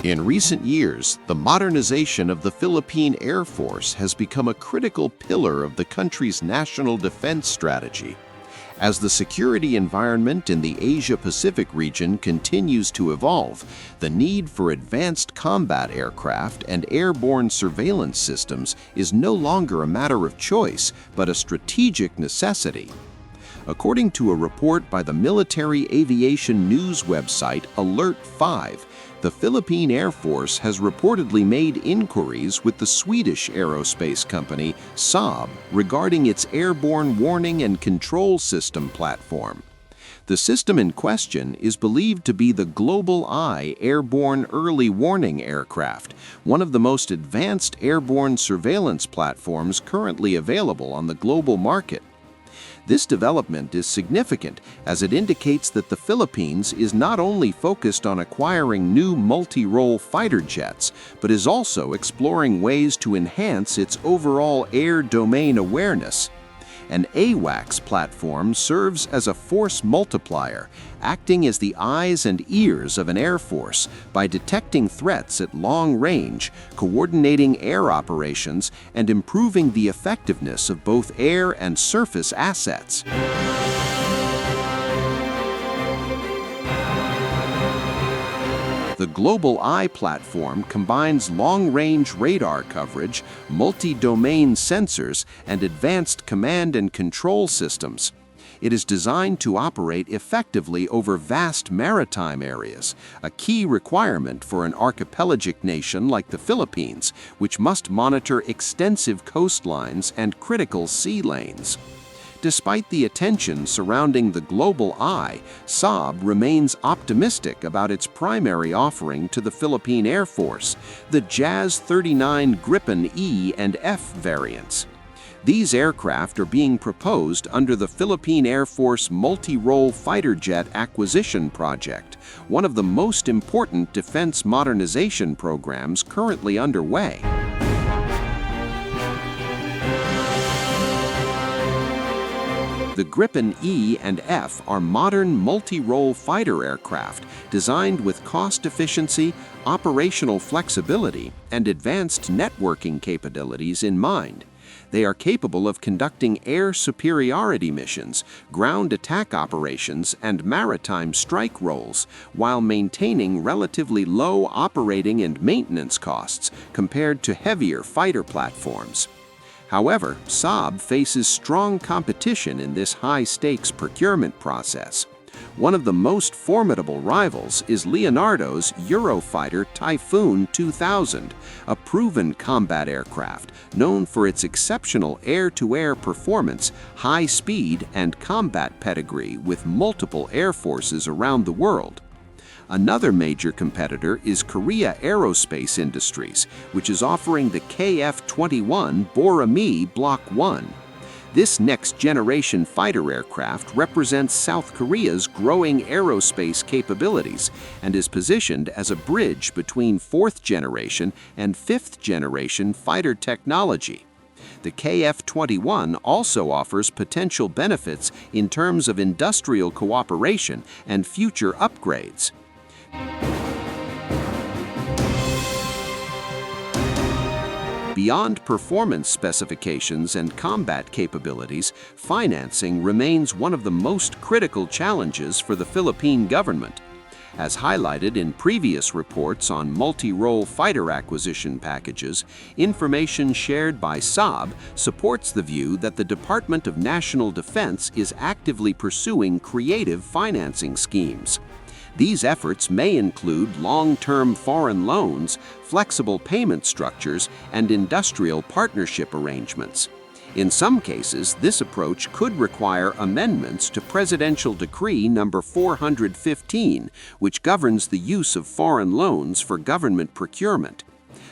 In recent years, the modernization of the Philippine Air Force has become a critical pillar of the country's national defense strategy. As the security environment in the Asia-Pacific region continues to evolve, the need for advanced combat aircraft and airborne surveillance systems is no longer a matter of choice, but a strategic necessity. According to a report by the military aviation news website Alert 5, the Philippine Air Force has reportedly made inquiries with the Swedish aerospace company SAAB regarding its airborne warning and control system platform. The system in question is believed to be the GlobalEye Airborne Early Warning Aircraft, one of the most advanced airborne surveillance platforms currently available on the global market. This development is significant as it indicates that the Philippines is not only focused on acquiring new multi-role fighter jets, but is also exploring ways to enhance its overall air domain awareness. An AWACS platform serves as a force multiplier, acting as the eyes and ears of an air force by detecting threats at long range, coordinating air operations, and improving the effectiveness of both air and surface assets. The GlobalEye platform combines long-range radar coverage, multi-domain sensors, and advanced command and control systems. It is designed to operate effectively over vast maritime areas, a key requirement for an archipelagic nation like the Philippines, which must monitor extensive coastlines and critical sea lanes. Despite the attention surrounding the GlobalEye, SAAB remains optimistic about its primary offering to the Philippine Air Force, the JAS-39 Gripen E and F variants. These aircraft are being proposed under the Philippine Air Force Multirole Fighter Jet Acquisition Project, one of the most important defense modernization programs currently underway. The Gripen E and F are modern multi-role fighter aircraft designed with cost efficiency, operational flexibility, and advanced networking capabilities in mind. They are capable of conducting air superiority missions, ground attack operations, and maritime strike roles, while maintaining relatively low operating and maintenance costs compared to heavier fighter platforms. However, SAAB faces strong competition in this high-stakes procurement process. One of the most formidable rivals is Leonardo's Eurofighter Typhoon 2000, a proven combat aircraft known for its exceptional air-to-air performance, high speed, and combat pedigree with multiple air forces around the world. Another major competitor is Korea Aerospace Industries, which is offering the KF-21 Boramae Block One. This next-generation fighter aircraft represents South Korea's growing aerospace capabilities and is positioned as a bridge between fourth-generation and fifth-generation fighter technology. The KF-21 also offers potential benefits in terms of industrial cooperation and future upgrades. Beyond performance specifications and combat capabilities, financing remains one of the most critical challenges for the Philippine government. As highlighted in previous reports on multi-role fighter acquisition packages, information shared by SAAB supports the view that the Department of National Defense is actively pursuing creative financing schemes. These efforts may include long-term foreign loans, flexible payment structures, and industrial partnership arrangements. In some cases, this approach could require amendments to Presidential Decree No. 415, which governs the use of foreign loans for government procurement.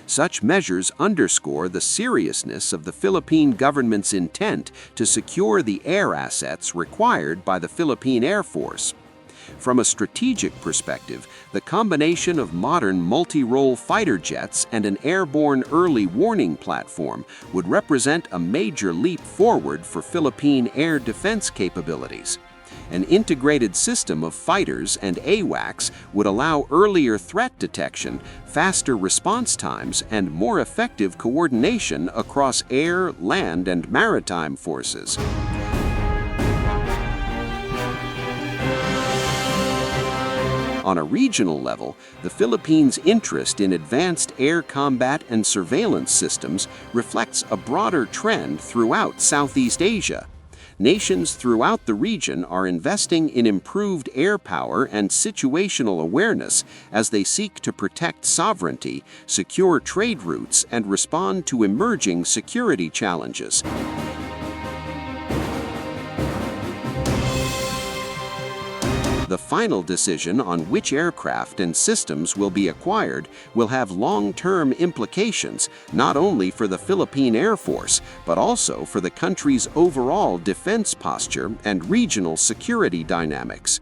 Such measures underscore the seriousness of the Philippine government's intent to secure the air assets required by the Philippine Air Force. From a strategic perspective, the combination of modern multi-role fighter jets and an airborne early warning platform would represent a major leap forward for Philippine air defense capabilities. An integrated system of fighters and AWACS would allow earlier threat detection, faster response times, and more effective coordination across air, land, and maritime forces. On a regional level, the Philippines' interest in advanced air combat and surveillance systems reflects a broader trend throughout Southeast Asia. Nations throughout the region are investing in improved air power and situational awareness as they seek to protect sovereignty, secure trade routes, and respond to emerging security challenges. The final decision on which aircraft and systems will be acquired will have long-term implications not only for the Philippine Air Force, but also for the country's overall defense posture and regional security dynamics.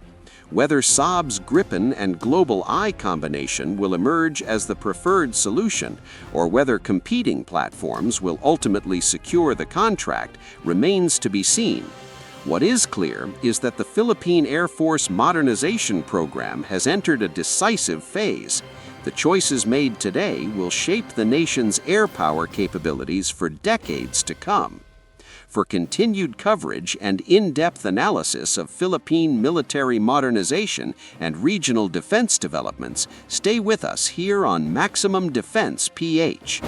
Whether SAAB's Gripen and GlobalEye combination will emerge as the preferred solution, or whether competing platforms will ultimately secure the contract, remains to be seen. What is clear is that the Philippine Air Force modernization program has entered a decisive phase. The choices made today will shape the nation's air power capabilities for decades to come. For continued coverage and in-depth analysis of Philippine military modernization and regional defense developments, stay with us here on Maximum Defense PH.